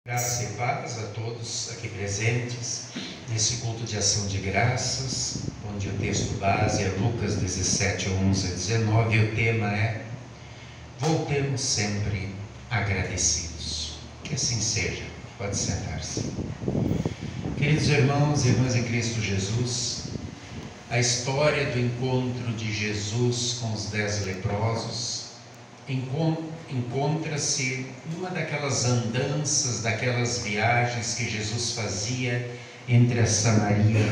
Graças e paz a todos aqui presentes nesse culto de ação de graças, onde o texto base é Lucas 17, 11 a 19, e o tema é: voltemos sempre agradecidos. Que assim seja. Pode sentar-se. Queridos irmãos e irmãs em Cristo Jesus, a história do encontro de Jesus com os 10 leprosos encontra-se numa daquelas andanças, daquelas viagens que Jesus fazia entre a Samaria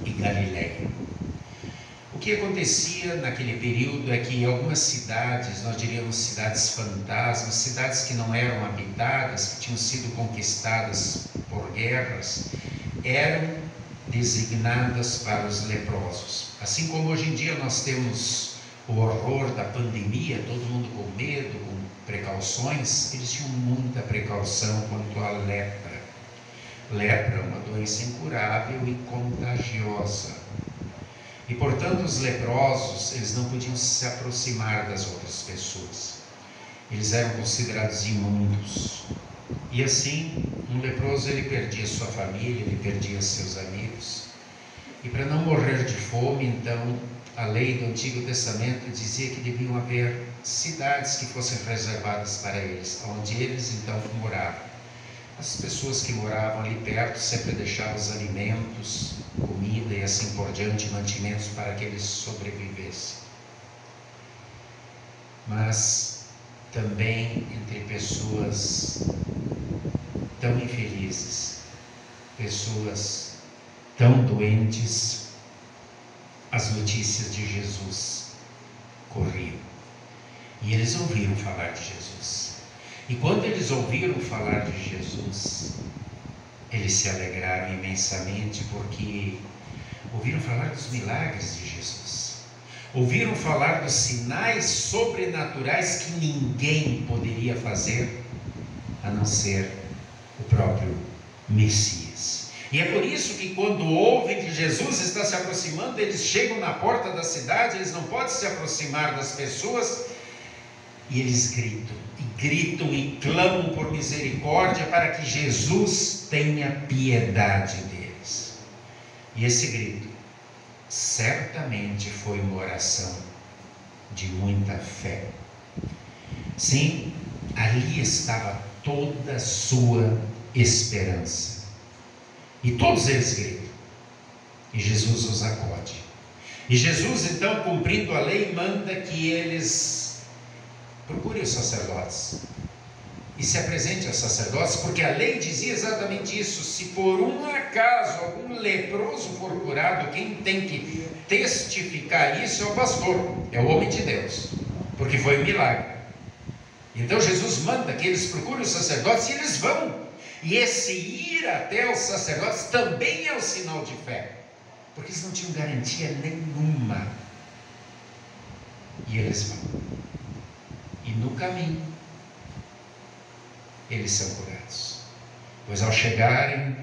e Galiléia. O que acontecia naquele período é que em algumas cidades, nós diríamos cidades fantasmas, cidades que não eram habitadas, que tinham sido conquistadas por guerras, eram designadas para os leprosos. Assim como hoje em dia nós temos o horror da pandemia, todo mundo com medo, com precauções, eles tinham muita precaução quanto à lepra. Lepra é uma doença incurável e contagiosa. E, portanto, os leprosos, eles não podiam se aproximar das outras pessoas. Eles eram considerados imundos. E assim, um leproso, ele perdia sua família, ele perdia seus amigos. E para não morrer de fome, então, a lei do Antigo Testamento dizia que deviam haver cidades que fossem reservadas para eles, onde eles então moravam. As pessoas que moravam ali perto sempre deixavam os alimentos, comida e assim por diante, mantimentos para que eles sobrevivessem. Mas também entre pessoas tão infelizes, pessoas tão doentes, as notícias de Jesus corriam. E eles ouviram falar de Jesus. E quando eles ouviram falar de Jesus, eles se alegraram imensamente, porque ouviram falar dos milagres de Jesus. Ouviram falar dos sinais sobrenaturais que ninguém poderia fazer, a não ser o próprio Messias. E é por isso que quando ouvem que Jesus está se aproximando, eles chegam na porta da cidade, eles não podem se aproximar das pessoas, e eles gritam e clamam por misericórdia para que Jesus tenha piedade deles. E esse grito certamente foi uma oração de muita fé. Sim, ali estava toda a sua esperança. E todos eles gritam, e Jesus os acode. E Jesus, então, cumprindo a lei, manda que eles procurem os sacerdotes e se apresente aos sacerdotes, porque a lei dizia exatamente isso: se por um acaso algum leproso for curado, quem tem que testificar isso é o pastor, é o homem de Deus, porque foi um milagre. Então Jesus manda que eles procurem os sacerdotes, e eles vão. E esse ir até os sacerdotes também é um sinal de fé, porque eles não tinham garantia nenhuma. E eles vão. E no caminho, eles são curados. Pois ao chegarem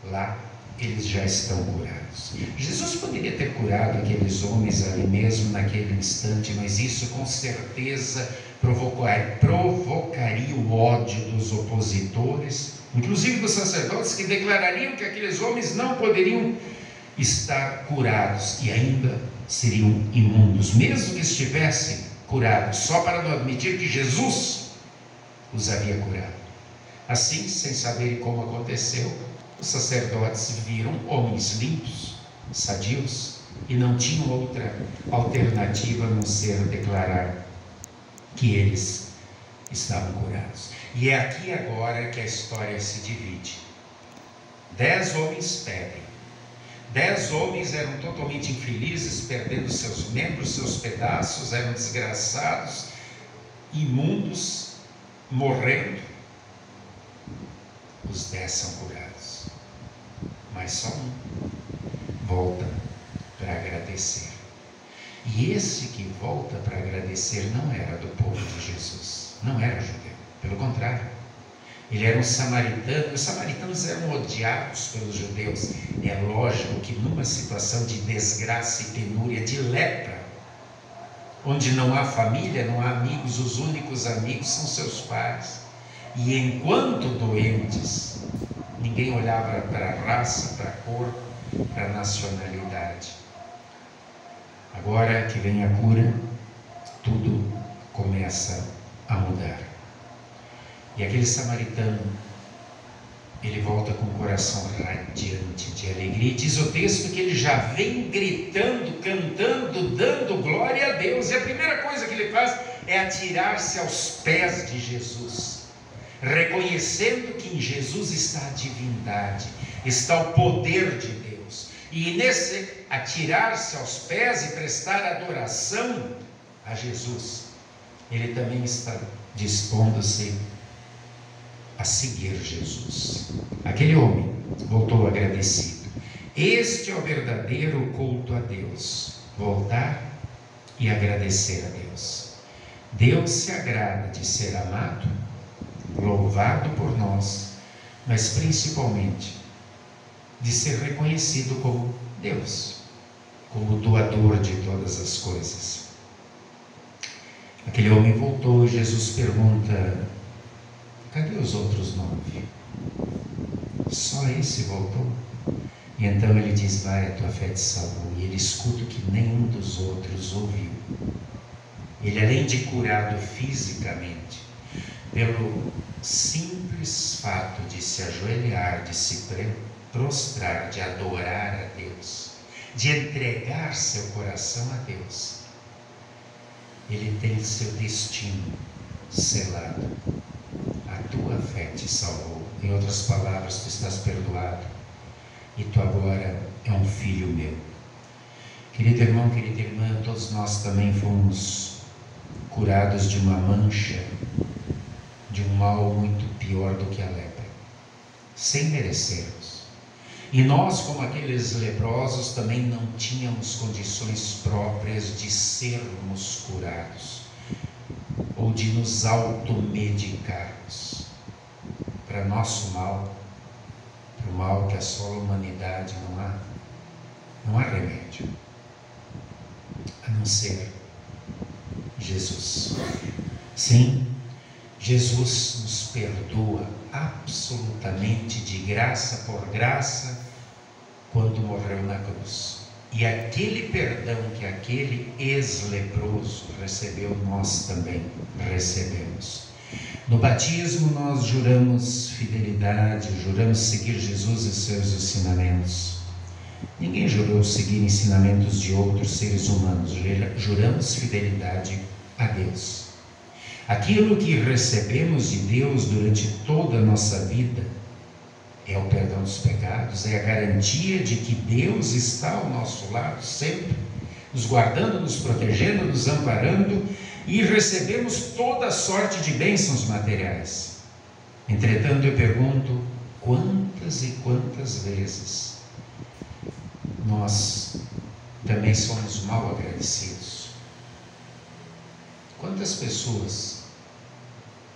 lá, eles já estão curados. Jesus poderia ter curado aqueles homens ali mesmo, naquele instante, mas isso com certeza provocaria o ódio dos opositores, inclusive dos sacerdotes, que declarariam que aqueles homens não poderiam estar curados e ainda seriam imundos, mesmo que estivessem curados, só para não admitir que Jesus os havia curado. Assim, sem saberem como aconteceu, os sacerdotes viram homens limpos, sadios, e não tinham outra alternativa a não ser declarar que eles estavam curados. E é aqui agora que a história se divide. 10 homens pedem. 10 homens eram totalmente infelizes, perdendo seus membros, seus pedaços, eram desgraçados, imundos, morrendo. Os 10 são curados, mas só um volta para agradecer. E esse que volta para agradecer não era do povo de Jesus, não era judeu, pelo contrário, ele era um samaritano. Os samaritanos eram odiados pelos judeus. É lógico que numa situação de desgraça e penúria, de lepra, onde não há família, não há amigos, os únicos amigos são seus pais. E enquanto doentes, ninguém olhava para a raça, para a cor, para a nacionalidade. Agora que vem a cura, tudo começa a mudar. E aquele samaritano, ele volta com o coração radiante de alegria. E diz o texto que ele já vem gritando, cantando, dando glória a Deus. E a primeira coisa que ele faz é atirar-se aos pés de Jesus, reconhecendo que em Jesus está a divindade, está o poder de Deus. E nesse atirar-se aos pés e prestar adoração a Jesus, ele também está dispondo-se a seguir Jesus. Aquele homem voltou agradecido. Este é o verdadeiro culto a Deus: voltar e agradecer a Deus. Deus se agrada de ser amado, louvado por nós, mas principalmente de ser reconhecido como Deus, como o doador de todas as coisas. Aquele homem voltou e Jesus pergunta: cadê os outros 9? Só esse voltou? E então ele diz: vai, a tua fé te salvou. E ele escuta o que nenhum dos outros ouviu. Ele, além de curado fisicamente, pelo simples fato de se ajoelhar, de se prostrar, de adorar a Deus, de entregar seu coração a Deus, ele tem seu destino selado. A tua fé te salvou. Em outras palavras, tu estás perdoado e tu agora é um filho meu. Querido irmão, querida irmã, todos nós também fomos curados de uma mancha, de um mal muito pior do que a lepra, sem merecermos. E nós, como aqueles leprosos, também não tínhamos condições próprias de sermos curados ou de nos automedicarmos. Para nosso mal, para o mal que assola a humanidade, não há remédio, a não ser Jesus. Sim, Jesus nos perdoa absolutamente de graça por graça quando morreu na cruz. E aquele perdão que aquele ex-leproso recebeu, nós também recebemos. No batismo nós juramos fidelidade, juramos seguir Jesus e seus ensinamentos. Ninguém jurou seguir ensinamentos de outros seres humanos, juramos fidelidade a Deus. Aquilo que recebemos de Deus durante toda a nossa vida é o perdão dos pecados, é a garantia de que Deus está ao nosso lado sempre, nos guardando, nos protegendo, nos amparando, e recebemos toda sorte de bênçãos materiais. Entretanto, eu pergunto, quantas e quantas vezes nós também somos mal agradecidos? Quantas pessoas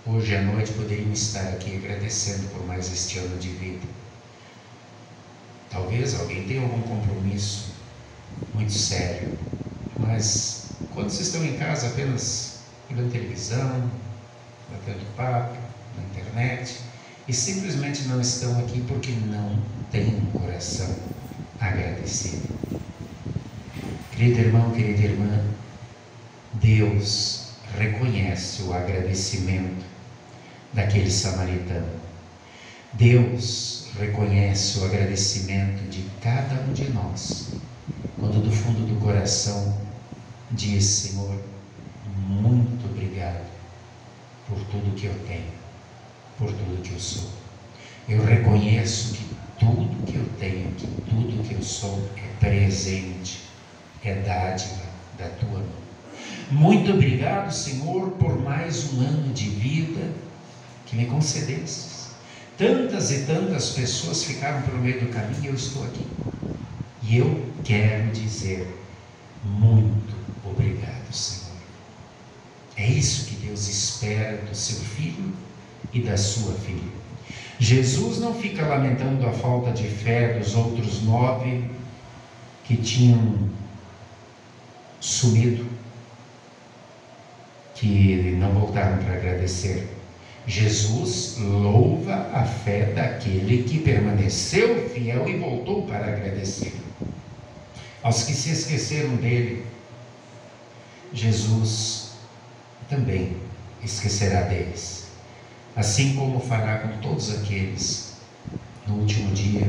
hoje à noite poderiam estar aqui agradecendo por mais este ano de vida? Talvez alguém tenha algum compromisso muito sério, mas quantos estão em casa apenas olhando televisão, batendo papo na internet, e simplesmente não estão aqui porque não têm um coração agradecido? Querido irmão, querida irmã, Deus reconhece o agradecimento daquele samaritano. Deus reconhece o agradecimento de cada um de nós, quando do fundo do coração diz: Senhor, muito obrigado por tudo que eu tenho, por tudo que eu sou. Eu reconheço que tudo que eu tenho, que tudo que eu sou é presente, é dádiva da tua mão. Muito obrigado, Senhor, por mais um ano de vida que me concedestes. Tantas e tantas pessoas ficaram pelo meio do caminho e eu estou aqui. E eu quero dizer muito obrigado, Senhor. É isso que Deus espera do seu filho e da sua filha. Jesus não fica lamentando a falta de fé dos outros 9 que tinham sumido, que não voltaram para agradecer. Jesus louva a fé daquele que permaneceu permaneceu fiel e voltou para agradecer. Aos que se esqueceram dele, Jesus também esquecerá deles, assim como fará com todos aqueles no último dia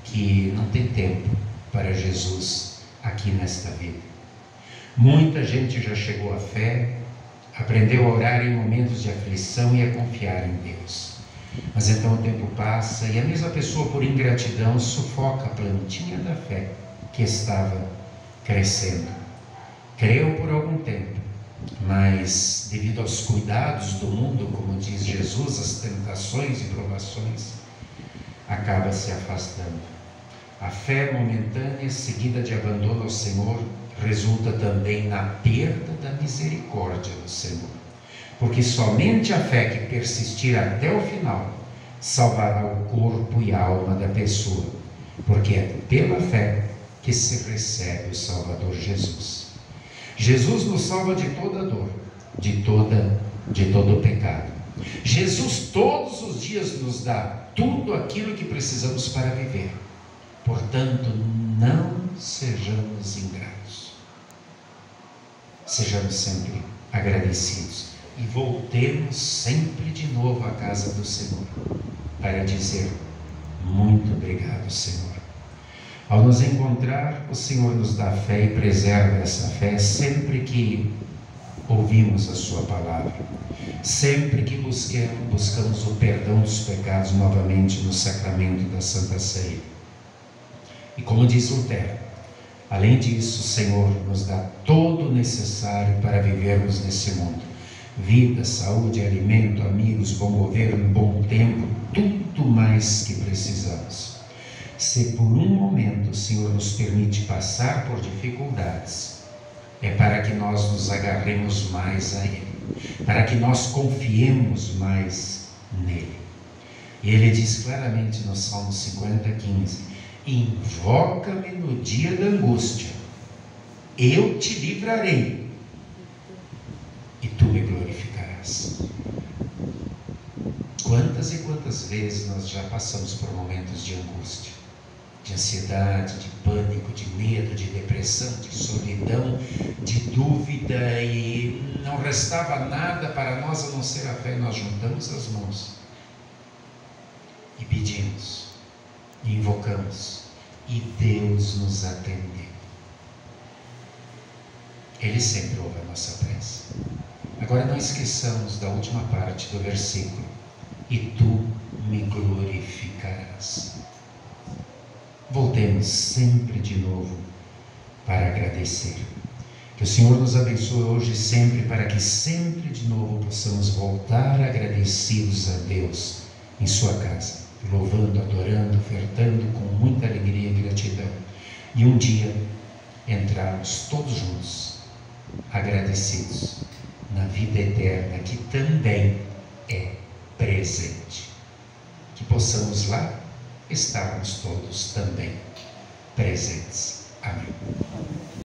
que não tem tempo para Jesus aqui nesta vida. Muita gente já chegou à fé, aprendeu a orar em momentos de aflição e a confiar em Deus. Mas então o tempo passa e a mesma pessoa, por ingratidão, sufoca a plantinha da fé que estava crescendo. Creu por algum tempo, mas devido aos cuidados do mundo, como diz Jesus, as tentações e provações, acaba se afastando. A fé momentânea, seguida de abandono ao Senhor, resulta também na perda da misericórdia do Senhor. Porque somente a fé que persistir até o final salvará o corpo e a alma da pessoa, porque é pela fé que se recebe o Salvador Jesus. Jesus nos salva de toda dor, de todo pecado. Jesus todos os dias nos dá tudo aquilo que precisamos para viver. Portanto, não sejamos ingratos. Sejamos sempre agradecidos e voltemos sempre de novo à casa do Senhor para dizer: muito obrigado, Senhor. Ao nos encontrar, o Senhor nos dá fé e preserva essa fé sempre que ouvimos a sua palavra, sempre que buscamos o perdão dos pecados novamente no sacramento da Santa Ceia. E como diz Lutero, além disso, o Senhor nos dá todo o necessário para vivermos nesse mundo: vida, saúde, alimento, amigos, bom governo, bom tempo, tudo mais que precisamos. Se por um momento o Senhor nos permite passar por dificuldades, é para que nós nos agarremos mais a Ele, para que nós confiemos mais nele. E Ele diz claramente no Salmo 50:15: invoca-me no dia da angústia, eu te livrarei e tu me glorificarás. Quantas e quantas vezes nós já passamos por momentos de angústia, de ansiedade, de pânico, de medo, de depressão, de solidão, de dúvida, e não restava nada para nós a não ser a fé. Nós juntamos as mãos e pedimos, e invocamos, e Deus nos atendeu. Ele sempre ouve a nossa prece. Agora não esqueçamos da última parte do versículo: e tu me glorificarás. Voltemos sempre de novo para agradecer. Que o Senhor nos abençoe hoje e sempre, para que sempre de novo possamos voltar agradecidos a Deus em sua casa, louvando, adorando, ofertando com muita alegria e gratidão. E um dia entrarmos todos juntos, agradecidos, na vida eterna que também é presente. Que possamos lá estarmos todos também presentes. Amém.